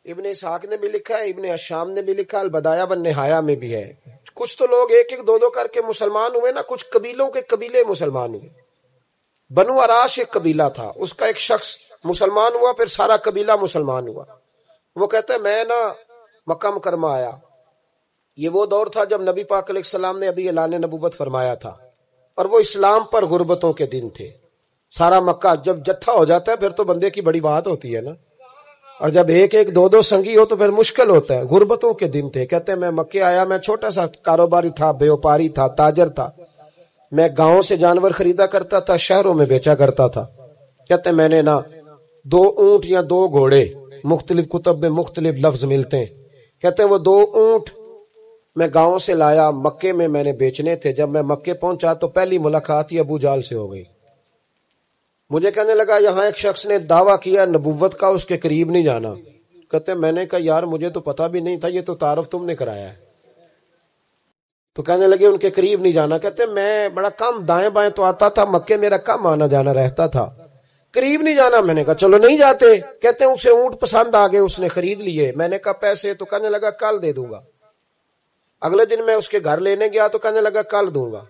ابن اسحاق نے بھی لکھا ہے، ابن اشام نے بھی لکھا، البدایہ والنہایہ میں بھی ہے۔ کچھ تو لوگ ایک ایک دو دو کر کے مسلمان ہوئے نا، کچھ قبیلوں کے قبیلے مسلمان ہوئے۔ بنو اراش ایک قبیلہ تھا، اس کا ایک شخص مسلمان ہوا، پھر سارا قبیلہ مسلمان ہوا۔ وہ کہتا ہے میں نا مکہ مکرمہ آیا، یہ وہ دور تھا جب نبی پاک علیہ السلام نے ابھی اعلان نبوت فرمایا تھا، اور وہ اسلام پر غربتوں کے دن تھے۔ سارا مکہ جب جتھا ہو جاتا ہے پھر تو بندے کی بڑی بات ہوتی ہے نا، اور جب ایک ایک دو دو سنگی ہو تو پھر مشکل ہوتا ہے۔ غربتوں کے دن تھے، کہتے ہیں میں مکے آیا، میں چھوٹا سا کاروباری تھا، بیوپاری تھا، تاجر تھا، میں گاؤں سے جانور خریدا کرتا تھا، شہروں میں بیچا کرتا تھا۔ کہتے ہیں میں نے نا 2 اونٹ یا 2 گھوڑے، مختلف کتب میں مختلف لفظ ملتے ہیں، کہتے ہیں وہ 2 اونٹ میں گاؤں سے لایا، مکے میں نے بیچنے تھے۔ جب میں مکے پہنچا تو پہلی ملاقات ہی ابو جہل سے ہو گئی۔ مجھے کہنے لگا یہاں ایک شخص نے دعویٰ کیا نبوت کا، اس کے قریب نہیں جانا۔ کہتے ہیں میں نے کہا یار مجھے تو پتا بھی نہیں تھا، یہ تو تعارف تم نے کرایا ہے۔ تو کہنے لگے ان کے قریب نہیں جانا۔ کہتے ہیں میں بڑا کم دائیں بائیں تو آتا تھا، مکے میرا کم آنا جانا رہتا تھا، قریب نہیں جانا۔ میں نے کہا چلو نہیں جاتے۔ کہتے ہیں اسے اونٹ پسند آ گئے، اس نے خرید لیے۔ میں نے کہا پیسے؟ تو کہنے لگا کل دے دوں گا۔ اگلے دن میں اس کے گھر لینے گیا تو کہنے لگا کل دوں گا۔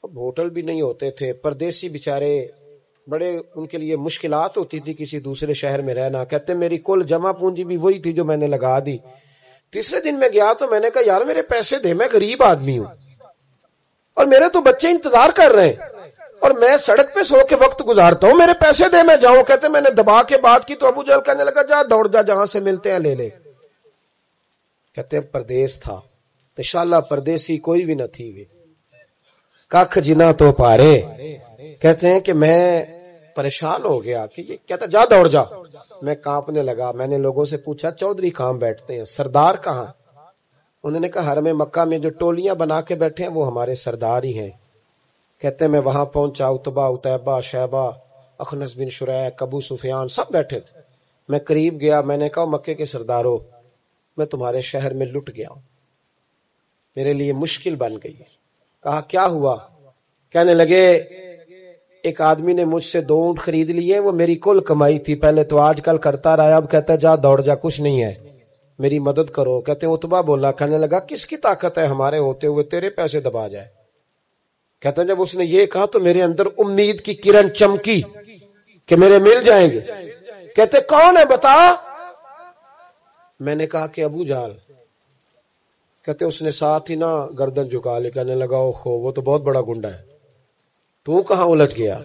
اب ہوٹل بھی نہیں ہوتے تھے، پردیسی بیچارے، بڑے ان کے لیے مشکلات ہوتی تھی کسی دوسرے شہر میں رہنا۔ کہتے میری کل جمع پونجی بھی وہی تھی جو میں نے لگا دی۔ تیسرے دن میں گیا تو میں نے کہا یار میرے پیسے دے، میں غریب آدمی ہوں اور میرے تو بچے انتظار کر رہے ہیں اور میں سڑک پہ سو کے وقت گزارتا ہوں، میرے پیسے دے میں جاؤں۔ کہتے میں نے دبا کے بات کی تو ابو جہل کہنے لگا جا دوڑ جا، جہاں سے ملتے ہیں لے لے۔ کہتے ہیں پردیس تھا، انشاءاللہ پردیسی کوئی بھی نہ تھی وے کخ جنا تو پارے۔ کہتے ہیں کہ میں پریشان ہو گیا کہ یہ کہتا جا دوڑ جا۔ میں کانپنے لگا۔ میں نے لوگوں سے پوچھا چودھری کہاں بیٹھتے ہیں، سردار کہاں؟ انہوں نے کہا حرم مکہ میں جو ٹولیاں بنا کے بیٹھے ہیں وہ ہمارے سردار ہی ہیں۔ کہتے ہیں میں وہاں پہنچا، اتبا، اتیبہ، شیبہ، اخنس بن شریح، ابو سفیان سب بیٹھے تھے۔ میں قریب گیا، میں نے کہا مکے کے سردارو میں تمہارے شہر میں لٹ گیا ہوں، میرے لیے مشکل بن گئی ہے۔ کہا کیا ہوا؟ کہنے لگے ایک آدمی نے مجھ سے 2 اونٹ خرید لیے، وہ میری کل کمائی تھی، پہلے تو آج کل کرتا رہا، اب کہتا ہے جا دوڑ جا، کچھ نہیں ہے، میری مدد کرو۔ کہتے ہیں اتبا بولا، کہنے لگا کس کی طاقت ہے ہمارے ہوتے ہوئے تیرے پیسے دبا جائے؟ کہتے ہیں جب اس نے یہ کہا تو میرے اندر امید کی کرن چمکی کہ میرے مل جائیں گے۔ کہتے کون ہے بتا؟ میں نے کہا کہ ابو جہل۔ کہتے اس نے ساتھ ہی نا گردن جھکا لی، کہنے لگا اوہو وہ تو بہت بڑا گنڈا ہے، تو کہاں الجھ گیا؟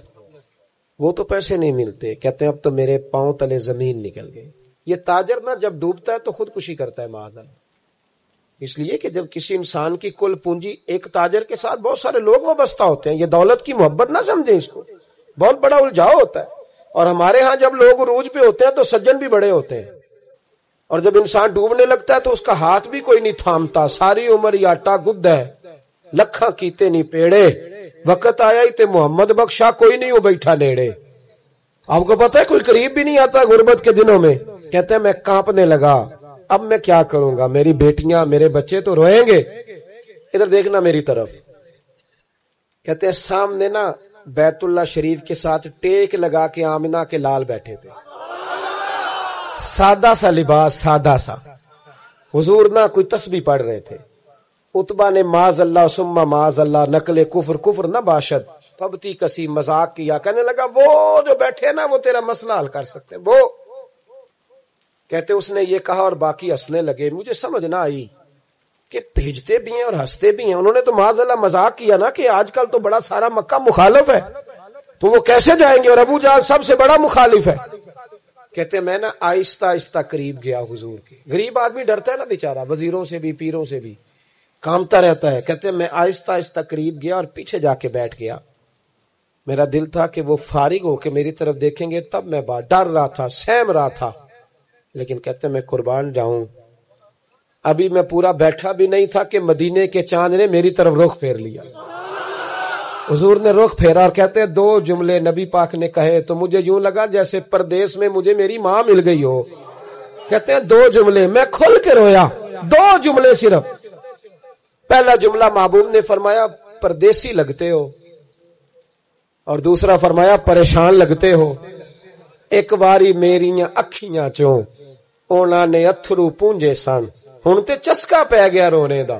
وہ تو پیسے نہیں ملتے۔ کہتے ہیں اب تو میرے پاؤں تلے زمین نکل گئی۔ یہ تاجر نا جب ڈوبتا ہے تو خودکشی کرتا ہے معاذ اللہ، اس لیے کہ جب کسی انسان کی کل پونجی، ایک تاجر کے ساتھ بہت سارے لوگ وابستہ ہوتے ہیں، یہ دولت کی محبت نہ سمجھیں، اس کو بہت بڑا الجھاؤ ہوتا ہے۔ اور ہمارے ہاں جب لوگ عروج پہ ہوتے ہیں تو سجن بھی بڑے ہوتے ہیں، اور جب انسان ڈوبنے لگتا ہے تو اس کا ہاتھ بھی کوئی نہیں تھامتا۔ ساری عمر یہ آٹا گد ہے، لکھاں کیتے نہیں پیڑے، وقت آیا ہی تے محمد بخشا کوئی نہیں ہو بیٹھا نیڑے۔ آپ کو پتہ ہے کوئی قریب بھی نہیں آتا غربت کے دنوں میں۔ کہتے ہیں میں کانپنے لگا، اب میں کیا کروں گا، میری بیٹیاں میرے بچے تو روئیں گے۔ ادھر دیکھنا میری طرف۔ کہتے ہیں سامنے نا بیت اللہ شریف کے ساتھ ٹیک لگا کے آمنہ کے لال بیٹھے تھے، سادہ سا لباس، سادہ سا۔ حضور نہ کوئی تسبیح پڑھ رہے تھے۔ اتبا نے معاذ اللہ ثم معاذ اللہ نقل کفر نہ باشد پبتی کسی مذاق کیا۔ کہنے لگا وہ جو بیٹھے نا وہ تیرا مسئلہ حل کر سکتے ہیں، وہ۔ کہتے اس نے یہ کہا اور باقی ہنسنے لگے۔ مجھے سمجھ نہ آئی کہ بھیجتے بھی ہیں اور ہنستے بھی ہیں۔ انہوں نے تو معاذ اللہ مذاق کیا نا کہ آج کل تو بڑا سارا مکہ مخالف ہے، تو وہ کیسے جائیں گے، اور ابو جہل سب سے بڑا مخالف ہے۔ کہتے میں نا آہستہ آہستہ قریب گیا حضور کے۔ غریب آدمی ڈرتا ہے نا بیچارہ، وزیروں سے بھی پیروں سے بھی کامتا رہتا ہے۔ کہتے میں آہستہ آہستہ قریب گیا اور پیچھے جا کے بیٹھ گیا۔ میرا دل تھا کہ وہ فارغ ہو کے میری طرف دیکھیں گے، تب میں ڈر رہا تھا، سہم رہا تھا۔ لیکن کہتے میں قربان جاؤں، ابھی میں پورا بیٹھا بھی نہیں تھا کہ مدینے کے چاند نے میری طرف رخ پھیر لیا۔ حضور نے رخ پھیرا اور کہتے ہیں 2 جملے نبی پاک نے کہے تو مجھے یوں لگا جیسے پردیس میں مجھے میری ماں مل گئی ہو۔ کہتے ہیں 2 جملے، میں کھل کے رویا، 2 جملے صرف۔ پہلا جملہ محبوب نے فرمایا پردیسی لگتے ہو، اور دوسرا فرمایا پریشان لگتے ہو۔ ایک باری میریاں اکھیاں چوں ਉਹਨਾਂ ਨੇ ਅਥਰੂ ਪੂੰਝੇ ਸਨ, ਹੁਣ ਤੇ ਚਸਕਾ ਪੈ ਗਿਆ ਰੋਣੇ ਦਾ,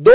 2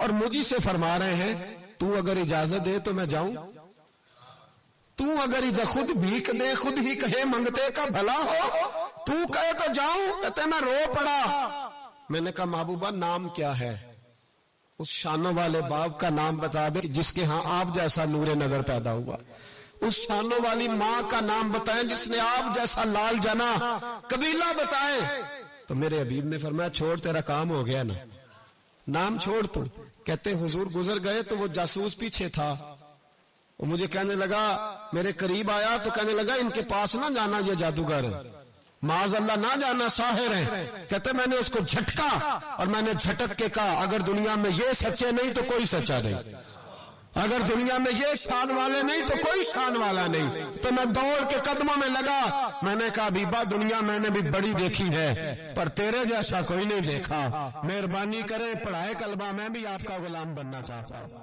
اور مجھے سے فرما رہے ہیں تو اگر اجازت دے تو میں جاؤں, تو اگر خود بھیک دے خود ہی کہے منگتے کا بھلا ہو, تو کہے تو جاؤں. کہتے میں رو پڑا. میں نے کہا محبوبہ نام کیا ہے؟ اس شانوں والے باپ کا نام بتا دے جس کے ہاں آپ جیسا نور نظر پیدا ہوا. اس شانوں والی ماں کا نام بتائیں جس نے آپ جیسا لال جنا. قبیلہ بتائیں. تو میرے حبیب نے فرمایا چھوڑ تیرا کام ہو گیا نا, نام چھوڑ. تو کہتے حضور گزر گئے تو وہ جاسوس پیچھے تھا, وہ مجھے کہنے لگا, میرے قریب آیا تو کہنے لگا ان کے پاس نہ جانا, یہ جادوگر معاذ اللہ نہ جانا, ساحر ہیں. کہتے میں نے اس کو جھٹکا اور میں نے جھٹک کے کہا اگر دنیا میں یہ سچے نہیں تو کوئی سچا نہیں, اگر دنیا میں یہ شان والے نہیں تو کوئی شان والا نہیں. تو میں دوڑ کے قدموں میں لگا. میں نے کہا حبیبہ دنیا میں نے بھی بڑی دیکھی ہے پر تیرے جیسا کوئی نہیں دیکھا, مہربانی کرے پڑھائے کلمہ, میں بھی آپ کا غلام بننا چاہتا ہوں.